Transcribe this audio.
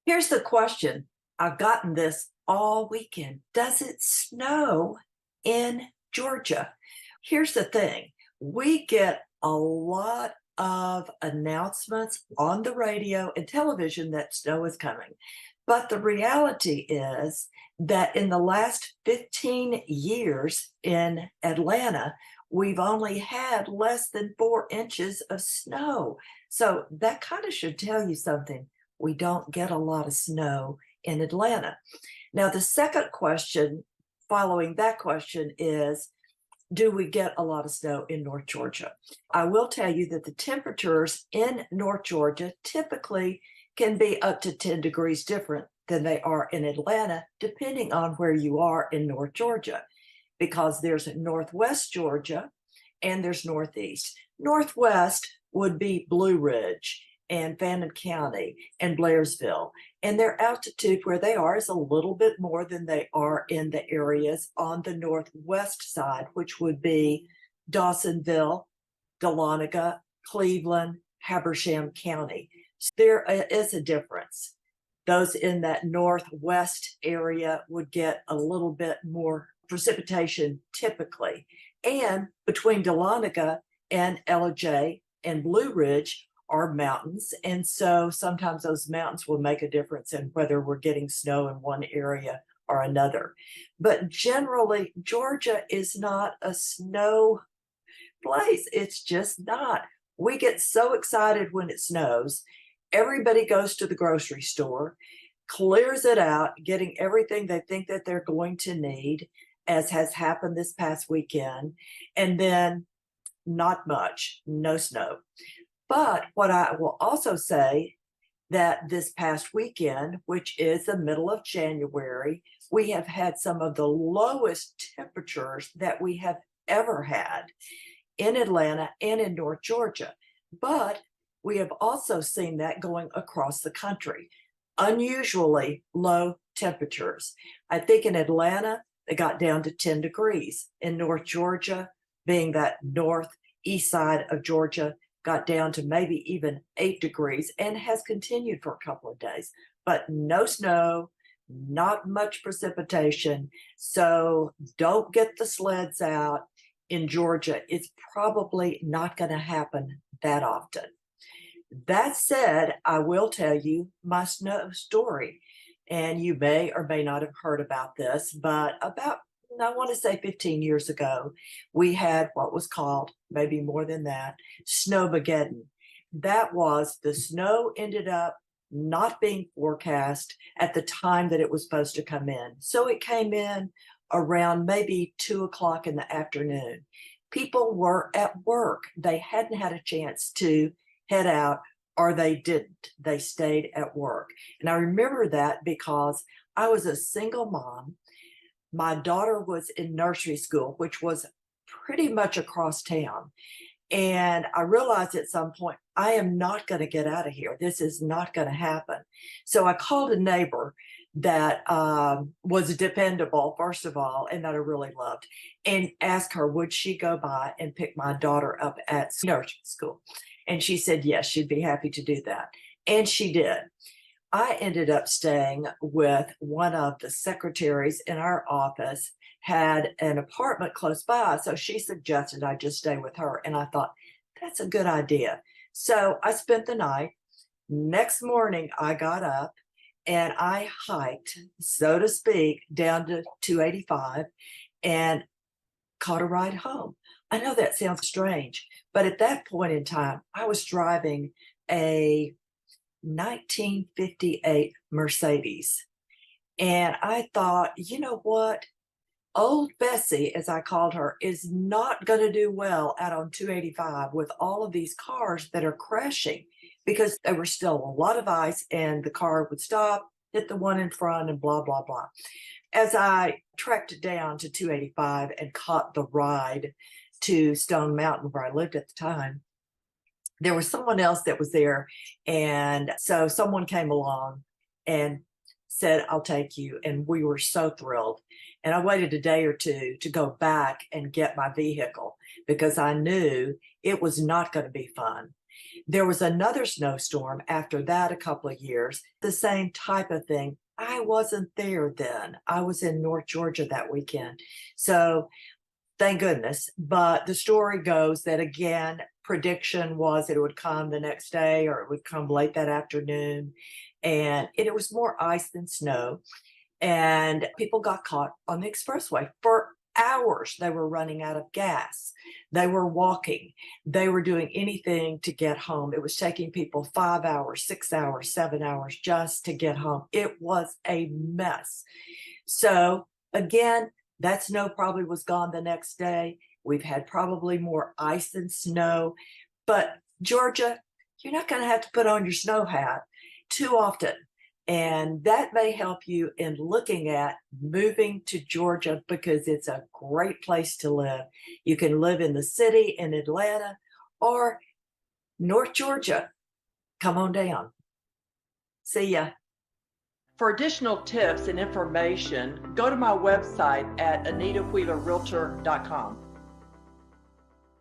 Here's the question. I've gotten this all weekend. Does it snow in Georgia? Here's the thing. We get a lot of announcements on the radio and television that snow is coming. But the reality is that in the last 15 years in Atlanta, we've only had less than 4 inches of snow. So that kind of should tell you something. We don't get a lot of snow in Atlanta. Now, the second question following that question is, do we get a lot of snow in North Georgia? I will tell you that the temperatures in North Georgia typically can be up to 10 degrees different than they are in Atlanta, depending on where you are in North Georgia, because there's Northwest Georgia and there's Northeast. Northwest would be Blue Ridge and Fannin County and Blairsville. And their altitude where they are is a little bit more than they are in the areas on the northwest side, which would be Dawsonville, Dahlonega, Cleveland, Habersham County. So there is a difference. Those in that northwest area would get a little bit more precipitation typically. And between Dahlonega and LJ and Blue Ridge are mountains. And so sometimes those mountains will make a difference in whether we're getting snow in one area or another. But generally, Georgia is not a snow place. It's just not. We get so excited when it snows. Everybody goes to the grocery store, clears it out, getting everything they think that they're going to need, as has happened this past weekend. And then not much, no snow. But what I will also say that this past weekend, which is the middle of January, we have had some of the lowest temperatures that we have ever had in Atlanta and in North Georgia. But we have also seen that going across the country. Unusually low temperatures. I think in Atlanta, they got down to 10 degrees. In North Georgia, being that northeast side of Georgia, got down to maybe even 8 degrees and has continued for a couple of days. But no snow, not much precipitation. So don't get the sleds out in Georgia. It's probably not going to happen that often. That said, I will tell you my snow story. And you may or may not have heard about this, but about, I want to say 15 years ago, we had what was called, maybe more than that, snowmageddon. That was the snow ended up not being forecast at the time that it was supposed to come in. So it came in around maybe 2 o'clock in the afternoon. People were at work. They hadn't had a chance to head out, or they didn't. They stayed at work. And I remember that because I was a single mom. My daughter was in nursery school, which was pretty much across town. And I realized at some point, I am not going to get out of here. This is not going to happen. So I called a neighbor that was dependable, first of all, and that I really loved, and asked her, would she go by and pick my daughter up at nursery school? And she said, yes, she'd be happy to do that. And she did. I ended up staying with one of the secretaries in our office, had an apartment close by. So she suggested I just stay with her. And I thought, that's a good idea. So I spent the night. Next morning, I got up and I hiked, so to speak, down to 285 and caught a ride home. I know that sounds strange, but at that point in time, I was driving a 1958 Mercedes. And I thought, you know what? Old Bessie, as I called her, is not going to do well out on 285 with all of these cars that are crashing, because there was still a lot of ice and the car would stop, hit the one in front, and blah, blah, blah. As I trekked down to 285 and caught the ride to Stone Mountain, where I lived at the time, there was someone else that was there. And so someone came along and said, I'll take you. And we were so thrilled. And I waited a day or two to go back and get my vehicle because I knew it was not going to be fun. There was another snowstorm after that a couple of years, the same type of thing. I wasn't there then. I was in North Georgia that weekend. So thank goodness. But the story goes that again, prediction was it would come the next day or it would come late that afternoon. And it was more ice than snow. And people got caught on the expressway for hours. They were running out of gas. They were walking. They were doing anything to get home. It was taking people 5 hours, 6 hours, 7 hours just to get home. It was a mess. So again, that snow probably was gone the next day. We've had probably more ice than snow. But Georgia, you're not going to have to put on your snow hat too often. And that may help you in looking at moving to Georgia because it's a great place to live. You can live in the city in Atlanta or North Georgia. Come on down. See ya. For additional tips and information, go to my website at anitawheelerrealtor.com.